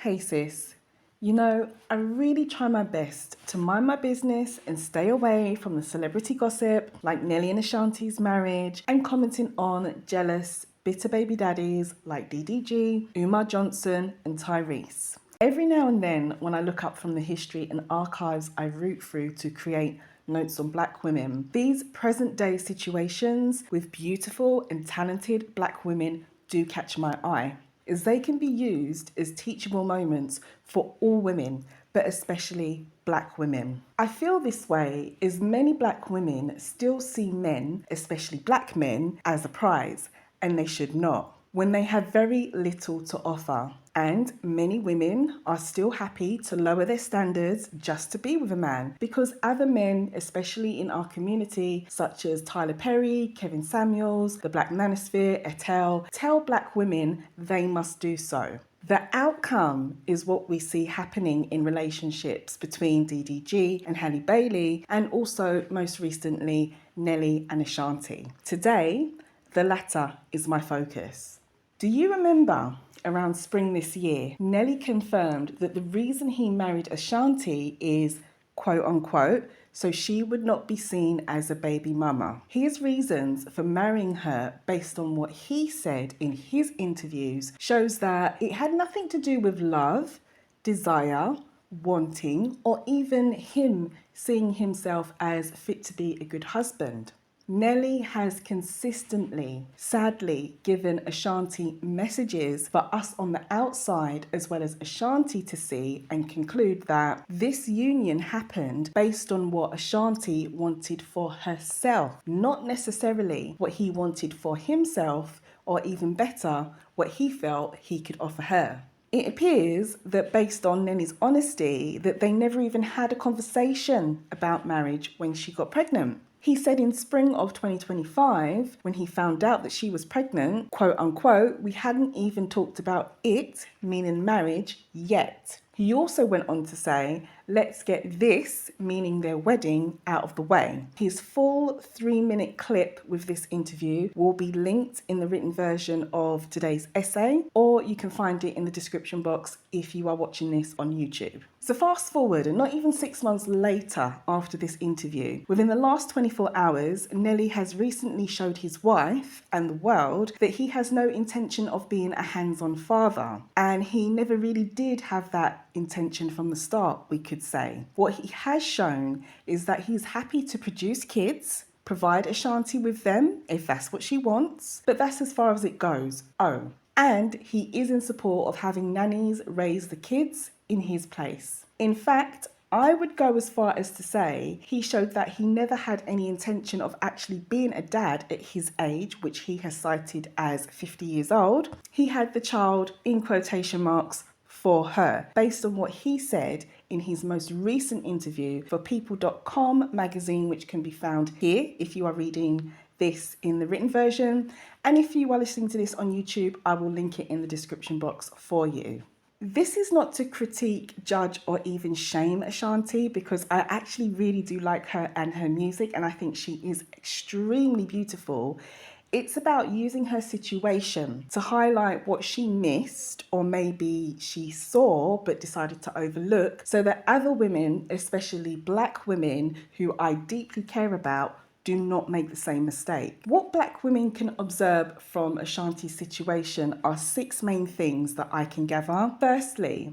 Hey sis, I really try my best to mind my business and stay away from the celebrity gossip like Nelly and Ashanti's marriage and commenting on jealous, bitter baby daddies like DDG, Umar Johnson, and Tyrese. Every now and then, when I look up from the history and archives I root through to create notes on black women, these present day situations with beautiful and talented black women do catch my eye, is they can be used as teachable moments for all women, but especially black women. I feel this way as many black women still see men, especially black men, as a prize, and they should not, when they have very little to offer. And many women are still happy to lower their standards just to be with a man because other men, especially in our community, such as Tyler Perry, Kevin Samuels, the Black Manosphere, et al., tell black women they must do so. The outcome is what we see happening in relationships between DDG and Halle Bailey, and also most recently Nelly and Ashanti. Today, the latter is my focus. Do you remember around spring this year, Nelly confirmed that the reason he married Ashanti is, quote unquote, so she would not be seen as a baby mama. His reasons for marrying her, based on what he said in his interviews, shows that it had nothing to do with love, desire, wanting, or even him seeing himself as fit to be a good husband. Nelly has consistently, sadly, given Ashanti messages for us on the outside as well as Ashanti to see and conclude that this union happened based on what Ashanti wanted for herself, not necessarily what he wanted for himself, or even better, what he felt he could offer her. It appears that based on Nelly's honesty, that they never even had a conversation about marriage when she got pregnant. He said in spring of 2025, when he found out that she was pregnant, quote unquote, we hadn't even talked about it, meaning marriage, yet. He also went on to say, let's get this, meaning their wedding, out of the way. His full 3-minute clip with this interview will be linked in the written version of today's essay, or you can find it in the description box if you are watching this on YouTube. So fast forward, and not even 6 months later after this interview, within the last 24 hours, Nelly has recently showed his wife and the world that he has no intention of being a hands-on father. And he never really did have that intention from the start, we could say. What he has shown is that he's happy to produce kids, provide Ashanti with them if that's what she wants, but that's as far as it goes. Oh, and he is in support of having nannies raise the kids in his place. In fact, I would go as far as to say he showed that he never had any intention of actually being a dad at his age, which he has cited as 50 years old. He had the child, in quotation marks, for her, based on what he said in his most recent interview for People.com magazine, which can be found here if you are reading this in the written version. And if you are listening to this on YouTube, I will link it in the description box for you. This is not to critique, judge, or even shame Ashanti, because I actually really do like her and her music, and I think she is extremely beautiful. It's about using her situation to highlight what she missed, or maybe she saw but decided to overlook, so that other women, especially black women who I deeply care about, do not make the same mistake. What black women can observe from Ashanti's situation are 6 main things that I can gather. Firstly,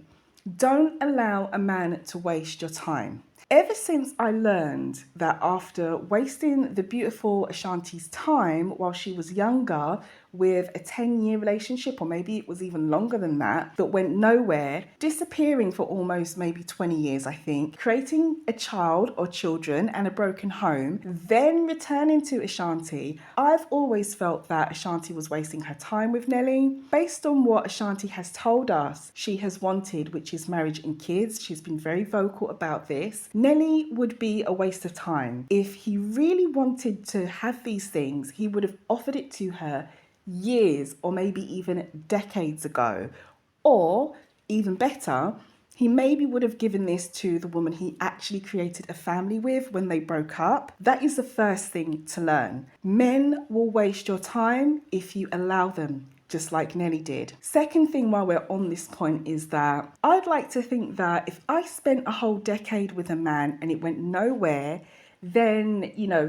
don't allow a man to waste your time. Ever since I learned that after wasting the beautiful Ashanti's time while she was younger with a 10-year relationship, or maybe it was even longer than that went nowhere, disappearing for almost maybe 20 years, I think, creating a child or children and a broken home, then returning to Ashanti, I've always felt that Ashanti was wasting her time with Nelly. Based on what Ashanti has told us she has wanted, which is marriage and kids, she's been very vocal about this, Nelly would be a waste of time. If he really wanted to have these things, he would have offered it to her years or maybe even decades ago. Or even better, he maybe would have given this to the woman he actually created a family with when they broke up. That is the first thing to learn. Men will waste your time if you allow them. just like Nelly did. Second thing while we're on this point is that I'd like to think that if I spent a whole decade with a man and it went nowhere, then,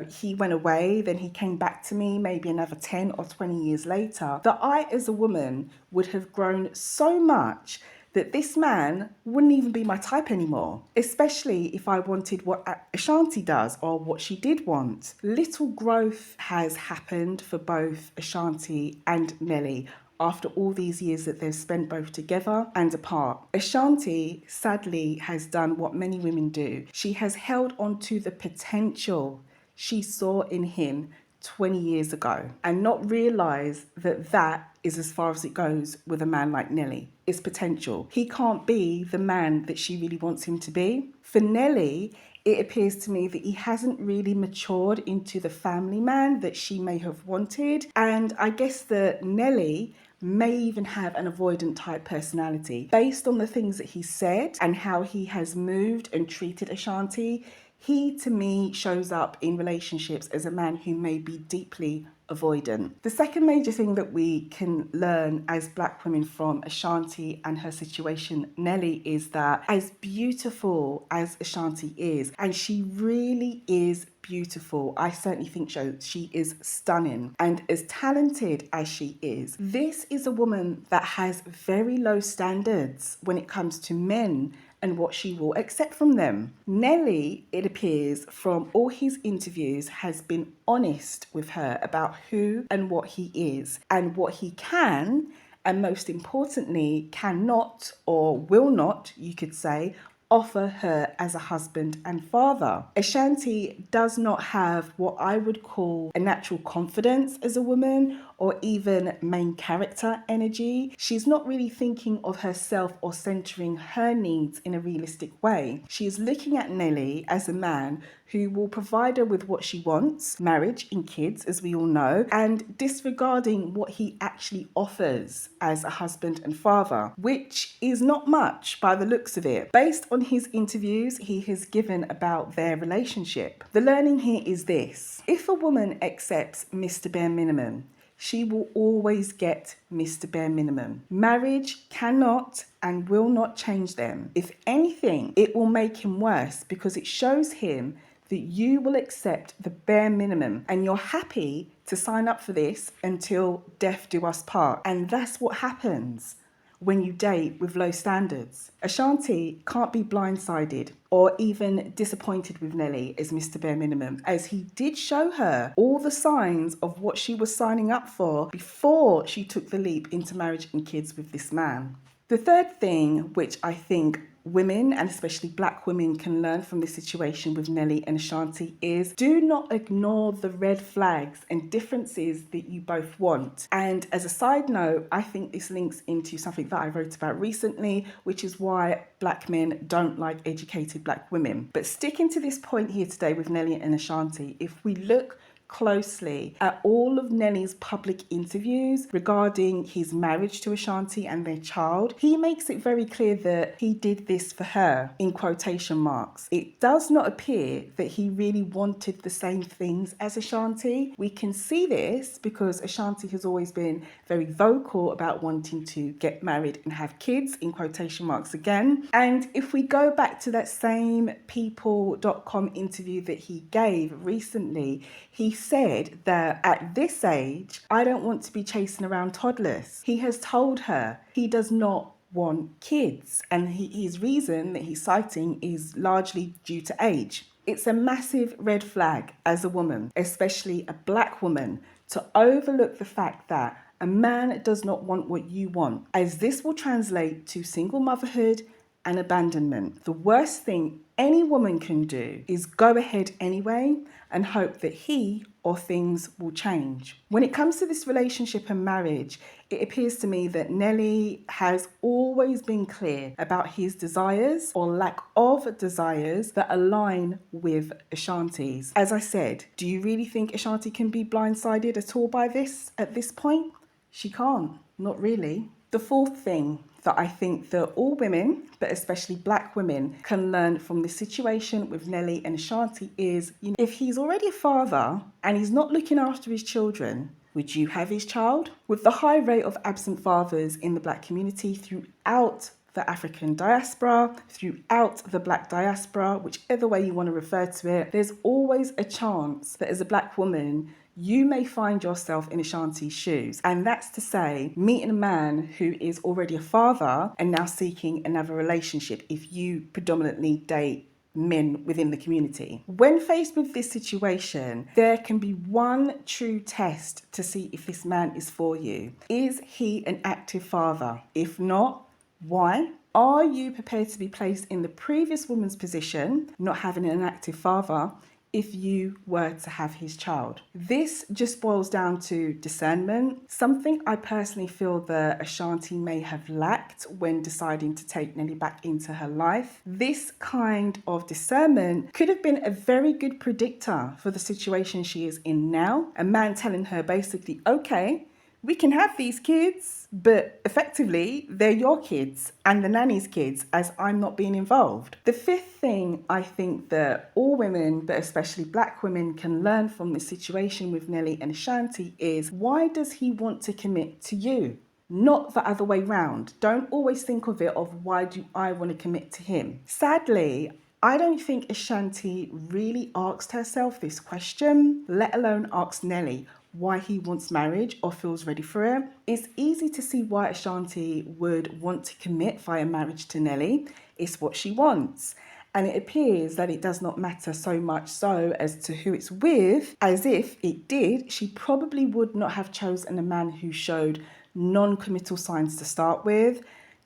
he went away, then he came back to me maybe another 10 or 20 years later, that I as a woman would have grown so much that this man wouldn't even be my type anymore, especially if I wanted what Ashanti does or what she did want. Little growth has happened for both Ashanti and Nelly after all these years that they've spent both together and apart. Ashanti, sadly, has done what many women do. She has held on to the potential she saw in him 20 years ago and not realised that that is as far as it goes with a man like Nelly. It's potential. He can't be the man that she really wants him to be. For Nelly, it appears to me that he hasn't really matured into the family man that she may have wanted. And I guess that Nelly may even have an avoidant type personality. Based on the things that he said and how he has moved and treated Ashanti, he to me shows up in relationships as a man who may be deeply avoidant. The second major thing that we can learn as black women from Ashanti and her situation, Nelly, is that as beautiful as Ashanti is, and she really is beautiful, I certainly think so, she is stunning, and as talented as she is, this is a woman that has very low standards when it comes to men and what she will accept from them. Nelly, it appears from all his interviews, has been honest with her about who and what he is and what he can, and most importantly, cannot or will not, you could say, offer her as a husband and father. Ashanti does not have what I would call a natural confidence as a woman or even main character energy. She's not really thinking of herself or centering her needs in a realistic way. She is looking at Nelly as a man who will provide her with what she wants, marriage and kids, as we all know, and disregarding what he actually offers as a husband and father, which is not much by the looks of it. Based on his interviews he has given about their relationship, the learning here is this: if a woman accepts Mr. Bare Minimum, she will always get Mr. Bare Minimum. Marriage cannot and will not change them. If anything, it will make him worse because it shows him that you will accept the bare minimum and you're happy to sign up for this until death do us part. And that's what happens when you date with low standards. Ashanti can't be blindsided or even disappointed with Nelly as Mr. Bare Minimum, as he did show her all the signs of what she was signing up for before she took the leap into marriage and kids with this man. The third thing, which I think women, and especially black women, can learn from this situation with Nelly and Ashanti is do not ignore the red flags and differences that you both want. And as a side note, I think this links into something that I wrote about recently, which is why black men don't like educated black women. But sticking to this point here today with Nelly and Ashanti, if we look closely at all of Nelly's public interviews regarding his marriage to Ashanti and their child, he makes it very clear that he did this for her, in quotation marks. It does not appear that he really wanted the same things as Ashanti. We can see this because Ashanti has always been very vocal about wanting to get married and have kids, in quotation marks again. And if we go back to that same people.com interview that he gave recently, he said that at this age, I don't want to be chasing around toddlers. He has told her he does not want kids, and his reason that he's citing is largely due to age. It's a massive red flag as a woman, especially a black woman, to overlook the fact that a man does not want what you want, as this will translate to single motherhood and abandonment. The worst thing any woman can do is go ahead anyway and hope that he or things will change. When it comes to this relationship and marriage, it appears to me that Nelly has always been clear about his desires or lack of desires that align with Ashanti's. As I said, do you really think Ashanti can be blindsided at all by this at this point? She can't, not really. The fourth thing that I think that all women, but especially black women, can learn from the situation with Nelly and Ashanti is, if he's already a father and he's not looking after his children, Would you have his child? With the high rate of absent fathers in the black community throughout the African diaspora, throughout the black diaspora, whichever way you want to refer to it, there's always a chance that as a black woman, you may find yourself in Ashanti's shoes. And that's to say, meeting a man who is already a father and now seeking another relationship if you predominantly date men within the community. When faced with this situation, there can be one true test to see if this man is for you. Is he an active father? If not, why? Are you prepared to be placed in the previous woman's position, not having an active father, if you were to have his child? This just boils down to discernment, something I personally feel that Ashanti may have lacked when deciding to take Nelly back into her life. This kind of discernment could have been a very good predictor for the situation she is in now. A man telling her basically, okay, we can have these kids, but effectively they're your kids and the nanny's kids, as I'm not being involved. The fifth thing I think that all women, but especially black women, can learn from this situation with Nelly and Ashanti is, why does he want to commit to you? Not the other way round. Don't always think of it of, why do I want to commit to him? Sadly, I don't think Ashanti really asked herself this question, let alone asked Nelly why he wants marriage or feels ready for it. It's easy to see why Ashanti would want to commit via marriage to Nelly. It's what she wants. And it appears that it does not matter so much so as to who it's with, as if it did, she probably would not have chosen a man who showed non-committal signs to start with.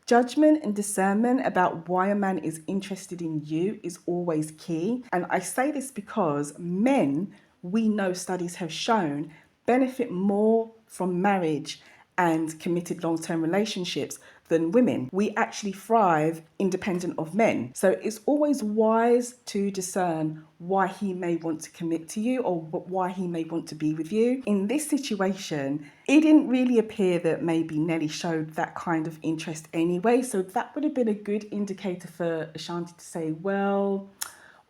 Judgement and discernment about why a man is interested in you is always key. And I say this because men, we know studies have shown, benefit more from marriage and committed long-term relationships than women. We actually thrive independent of men. So it's always wise to discern why he may want to commit to you or why he may want to be with you. In this situation, it didn't really appear that maybe Nelly showed that kind of interest anyway. So that would have been a good indicator for Ashanti to say, well,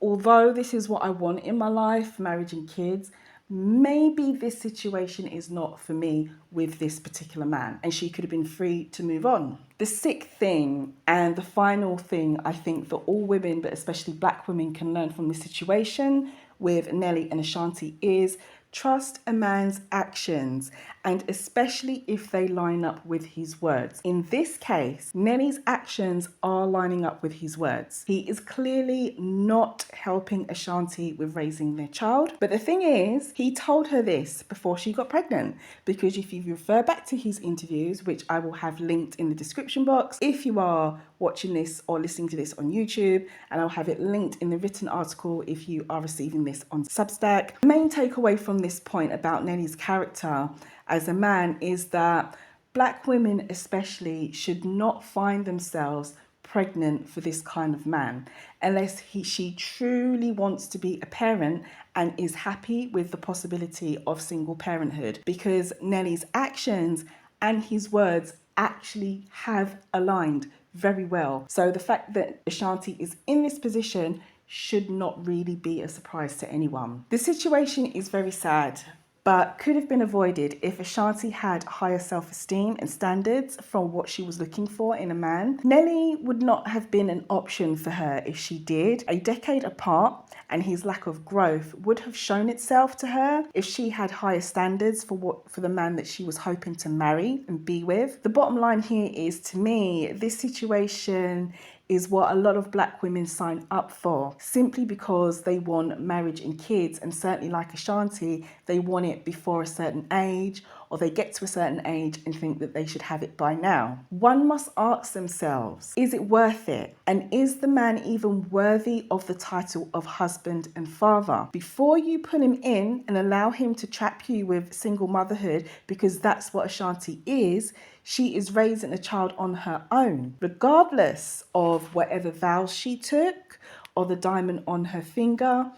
although this is what I want in my life, marriage and kids, maybe this situation is not for me with this particular man, and she could have been free to move on. The sixth thing and the final thing I think that all women, but especially black women, can learn from this situation with Nelly and Ashanti is trust a man's actions, and especially if they line up with his words. In this case, Nelly's actions are lining up with his words. He is clearly not helping Ashanti with raising their child. But the thing is, he told her this before she got pregnant, because if you refer back to his interviews, which I will have linked in the description box, if you are watching this or listening to this on YouTube, and I'll have it linked in the written article if you are receiving this on Substack. The main takeaway from this point about Nelly's character as a man is that black women especially should not find themselves pregnant for this kind of man unless she truly wants to be a parent and is happy with the possibility of single parenthood, because Nelly's actions and his words actually have aligned very well. So the fact that Ashanti is in this position should not really be a surprise to anyone. The situation is very sad, but could have been avoided if Ashanti had higher self-esteem and standards from what she was looking for in a man. Nelly would not have been an option for her if she did. A decade apart, and his lack of growth would have shown itself to her if she had higher standards for the man that she was hoping to marry and be with. The bottom line here is, to me, this situation is what a lot of black women sign up for simply because they want marriage and kids, and certainly like Ashanti, they want it before a certain age, or they get to a certain age and think that they should have it by now. One must ask themselves, is it worth it? And is the man even worthy of the title of husband and father? Before you put him in and allow him to trap you with single motherhood, because that's what Ashanti is, she is raising a child on her own, regardless of whatever vows she took or the diamond on her finger.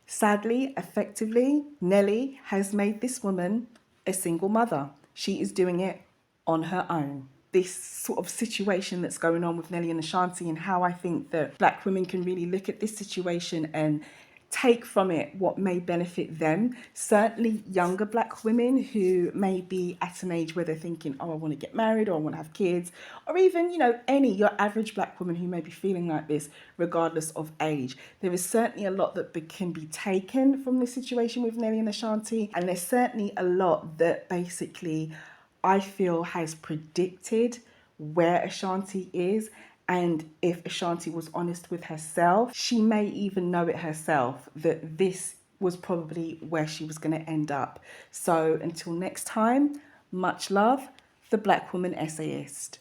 Sadly, effectively, Nelly has made this woman a single mother. She is doing it on her own. This sort of situation that's going on with Nelly and Ashanti, and how I think that black women can really look at this situation and take from it what may benefit them. Certainly younger black women who may be at an age where they're thinking, oh, I want to get married, or I want to have kids, or even, your average black woman who may be feeling like this, regardless of age. There is certainly a lot that can be taken from this situation with Nelly and Ashanti, and there's certainly a lot that basically I feel has predicted where Ashanti is. And if Ashanti was honest with herself, she may even know it herself that this was probably where she was going to end up. So until next time, much love, the Black Woman Essayist.